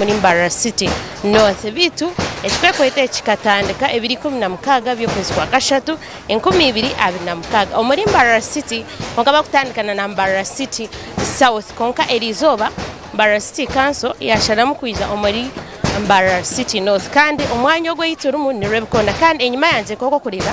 muri Mbarara City North bitu ekikwete kikatandika 2016 by'okwezi kwa kashatu 2026 omuri Mbarara City nkaba kutandikana na Mbarara City South konka erizoba Mbarara City Council yasharamu kwiza omuri Mbarara City North kandi omwanya ogweyiturumu nirebukona kandi enyuma yanze koko kureba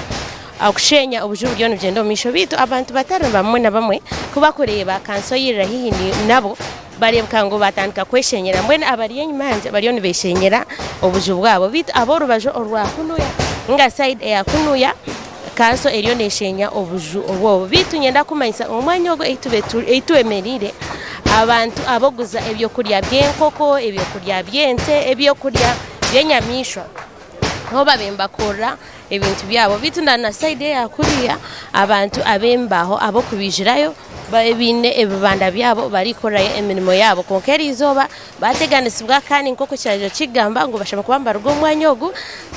akushenya ubujuru byone bigenda misho bitu abantu batari bamwe na bamwe kuba kureba kanso yirahihi nabo barebka ngo batandika kweshenyera mbene abariye nyuma yanje bariyo nibeshenyera ubuju bwabo bitu aborubajo orwakunuya nga side ya kunuya kanso eriyo neshenya ubuju obwo bitu nyenda kumanyisa omwanya ogo etuemerire abantu aboguza ebyo kurya byenkoko ebyo kurya byente ebyo kurya byenyamisho ho babemba kora ebintu byabo bitu na side ya kuriya abantu abembaho abo kubijirayo babine ebibanda byabo barikora emirimo yabo konkeri izoba bateganisibwa kandi nkoko cyaje kigamba ngo bashaka kubamba rugo mwanyogu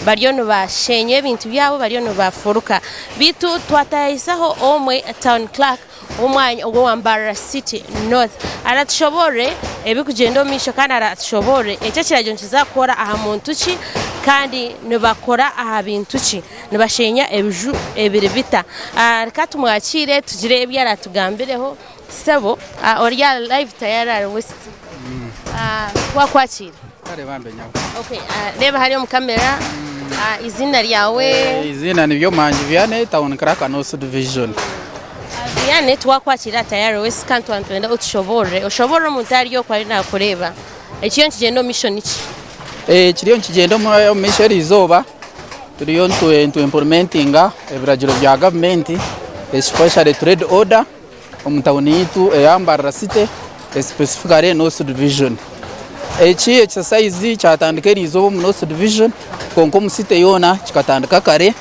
bariyo no bashenye ibintu byabo bariyo no bafuruka bitu twatayisaho omwe town clerk umwanya wa Mbarara City North aratushobore ebikugenda misho kandi aratushobore ecyo kiraje nzakora aha muntu ki kandi nibakora aha bintu ki nibashenya ebiju ebiribita rikatumwakire tugire ebyaratugambiriho sebo orya live tayari west wakwakira kare bambe nyawo okay reba hari mu kamera izina ryawe izina nibyo Manji Vianney town clerk no subdivision Vianney twakwakira tayari west kantu antwenda ushobore mutari yo kwari na kureba ekiyo kigendo mission iki kiriyo kigendo mu mission izoba turiyo to implementinga ebrajiro bya government especially trade order omutawuni yitu Mbarara City specifically no subdivision echi exercise cyatandikira izobo mu no subdivision konko mu city yona kikatandika kare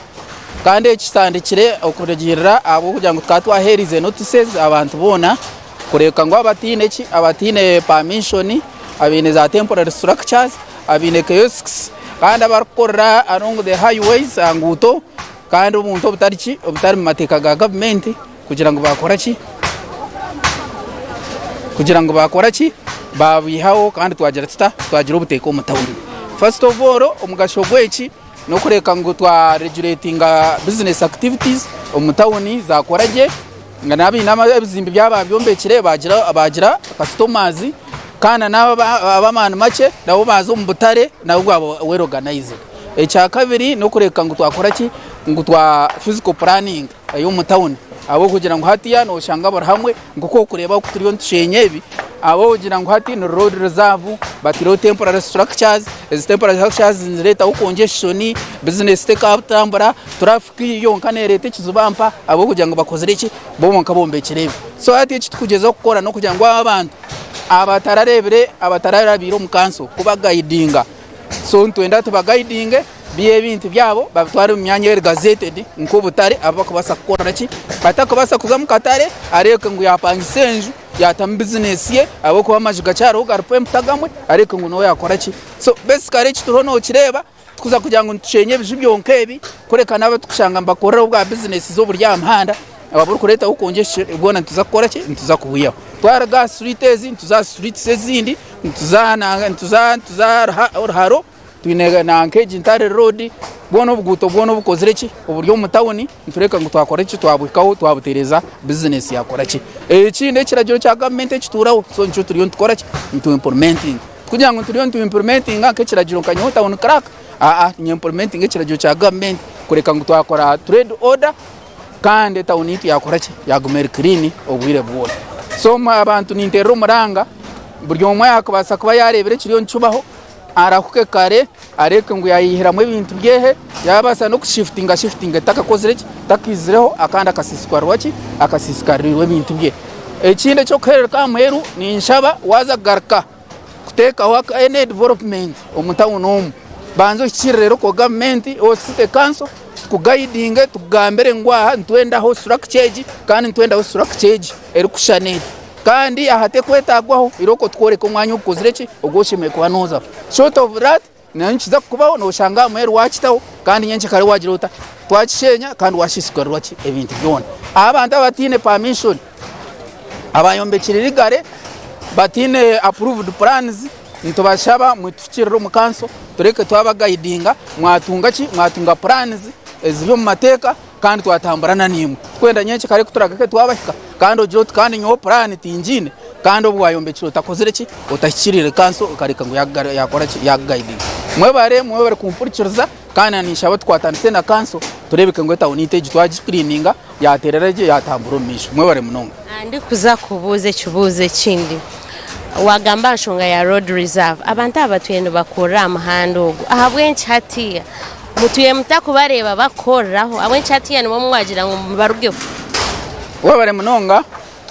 kandi ekitandikire okuregirira abo kugira ngo twatwaherize notices abantu bona kureka ngo abatine permission abine za temporary structures abine kiosks kandi abarkorera along the highways anguto kandi umuntu obutari mu mateka ga government kugira ngo bakora ki babihaho kandi twagira ubuteko mu town. First of all omugashogweki no kureka ngo twa regulatinga business activities omutawuni zakoraje nga nabi n'abazimbi byaba byombekire bagira customers kana n'abamana make nabo bazo mu butare nabo bwabo we organize echa kabiri no kureka ngo twakora ki ngo twa physical planning ayo mutawuni abo kugira ngo hatiya no shanga hamwe ngo ko kureba ku turiyo nshenyebi abo kugira ngo hati no road reserve batiro temporary structures as temporary structures leta ukongestion business take up tambara traffic yonkane leta kizubampa abo kugira ngo bakozere iki bo nkabombe kirebe so hati kikugeza gukora no kugira ngo abantu abatararabiro mu kanso kuba guidinga so ntwenda tubaguidinge biye bintu byabo batware mu myanya ya gazetted nko butare abakubasa gukora ki batakubasa kuza mu katare areka ngo yapangisenju yatam business ye abo kuba majiga cyaro ugarpe mutagamwe areka ngo no yakora ki so basically kiturono kireba tukuza kugira ngo ncenye bijibyo nkebi kureka naba tukushanga mbakorera ubwa business zo burya amhanda ababuru kureta ukongeshe ubona tuzakora ki tuzakubuyaho twara gas streets tuza streets ezindi tuza haro twinega na nkeji ntare road bono bukozere ki uburyo mu town ntureka ngo twakora ki twabwikaho twabutereza business yakora ki ekinde kiragiro cya government kituraho so nco turiyo tukora ki implementing kugira ngo turiyo implementing nke kiragiro kanyo town crack ni implementing kiragiro cya government kureka ngo twakora trade order kandi town yitu yakora ki yagumera clean obwire bwone so abantu nintero muranga buryo umwe yakabasa kuba yarebere kiriyo ncubaho arakuke kare areke ngo yayihiramo ibintu byehe yabasa no shiftinga takakozere takizireho akanda akasisikarwa ibintu bye ekinde cyo kwereka muheru ni nshaba waza garka kuteka wa any development omutawuno banzo kirero ko government o city council ku guiding tugambere ngwa ntwenda ho structure kandi ntwenda ho structure eri kushanete kandi ahate kwetagwaho iroko tworeka umwanya ukozere ki ugoshime kwa noza short of that nanchiza kubaho no shanga muheru wakitaho kandi nyenche kare wagira uta twakishenya kandi washisikarwa ki ebintu byone abantu abatine permission abayombekirira igare batine approved plans ntubashaba mutukiriro mu kanso tureke twabagayidinga mwatunga plans ezibyo mu mateka kandi twatamburana nimwe kwenda nyenshi kare kuturagake twabahika kandi ogiro tukandi nyo plan tinjine kandi obwayombekiro takozere ki otakirire kanso kareka ngo yakora ki yagayidinga mwebare kumpurikiriza kandi anishaba twatanise na kanso turebeke ngo tawunite gitwaje cleaninga yaterereje yatambura misho mwebare munonga ndi kuza kubuze kibuze kindi wagamba nshonga ya road reserve abantu abatuyendo bakora amahanda ogo ahabwenki hatiya mutuye mutakubareba bakoraho abwenki hatiya nibo mwagira ngo barugeho webare munonga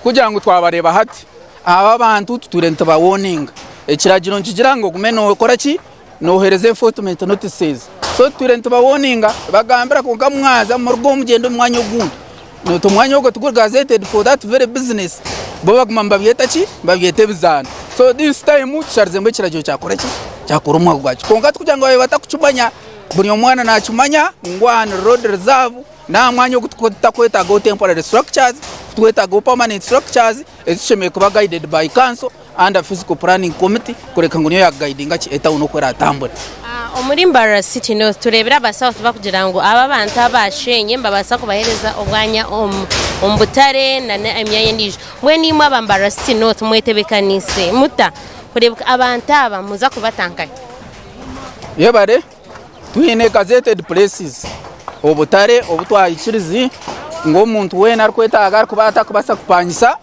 kugira ngo twabareba hati aba bantu tuturente ba warning ekiragiro nkigira ngo gumeno okora ki nohereze enforcement notices so turente ba warning bagambira ko kamwaza mu rugo mugendo mwanya ogundi no to mwanya ogo tugur gazetted for that very business bo baguma mbabyeta ki babyete bizana so this time charze mbe kiragiro cyakora ki cyakora umwa gwacu konga kugira ngo batakucumanya buri omwana nacumanya ngwana road reserve na mwanya okutakweta go temporary structures tweta go permanent structures ezisheme kuba guided by council and physical planning committee kureka ngo niyo ya guidinga ki eta unokora atambura muri Mbarara City North turebera abasouth bakugira ngo aba bantu abashenye mbabasa kubahereza obwanya ombutare na emyaye ndije mwe nimwe abambara City North mwetebekanise muta kurebuka abantu aba muza kubatankaye yebare twine gazetted places obutare obutwayikirizi ngo umuntu wena arkwetaga kubata kubasa kupanyisa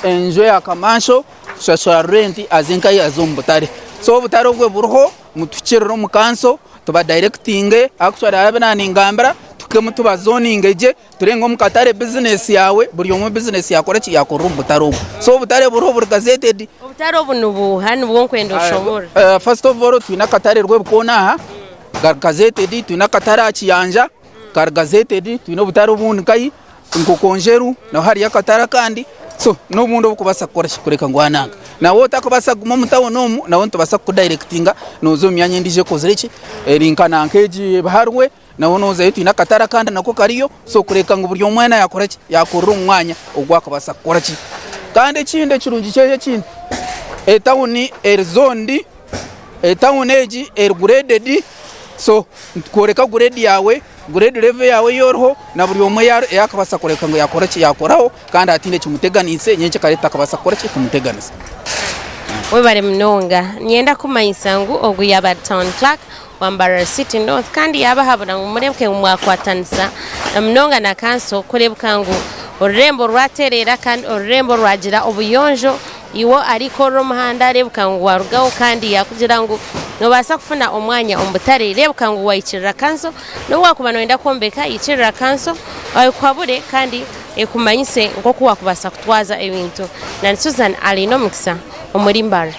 enjoy akamansho shashara rent azinkai azombutare so obutare obwe buruho mutukiriro mu kanso tuba directing actually abana ningambara tukemutuba zoning eje turengo mu katare business yawe buri yo business yakora ki yakora obutare so obutare buruho buri gazetted obutare obunubu hani bwonkwendo shobora first of all twina katare rwe bukona gazetted twina katare akiyanja gazetted twina obutare obundi kai nkokonjeru na hari yakatara kandi so no mundo kubasa kora shikureka ngwananga nawo utakubasa guma mutawo nomu nawo ntubasa ku directinga nozo myanye ndije kozereki erinkana nkeji baharwe nawo noza yitu inakatara kandi nako kariyo so kureka ngo buryo mwana yakora ki yakora umwanya ogwakabasa kora ki kandi kinde kirungi cyeje kindi etawuni erzondi etawuneji ergraded so koreka grade yawe grade level yawe yorho na buri omwe yakabasa kureka ngo yakora ki yakoraho kandi atinde kimuteganise nyenche kareta kabasa kora ki kumuteganise webare mnonga nienda kumayisangu oguyaba town clerk wa Mbarara City North kandi yaba habona umurebke umwakwatanisa mnonga na kanso kurebuka ngo urembo rwaterera kandi urembo rwagira obuyonjo iwo ariko romuhanda rebuka ngo warugaho kandi yakugira ngo nobasa kufuna omwanya ombutare rebuka ngo wayikirira kanso no wakubana wenda kombeka yikirira kanso ayikwabure kandi ekumanyise ngo kuwa kubasa kutwaza ebintu na Susan Alinomikisa omuri Mbarara.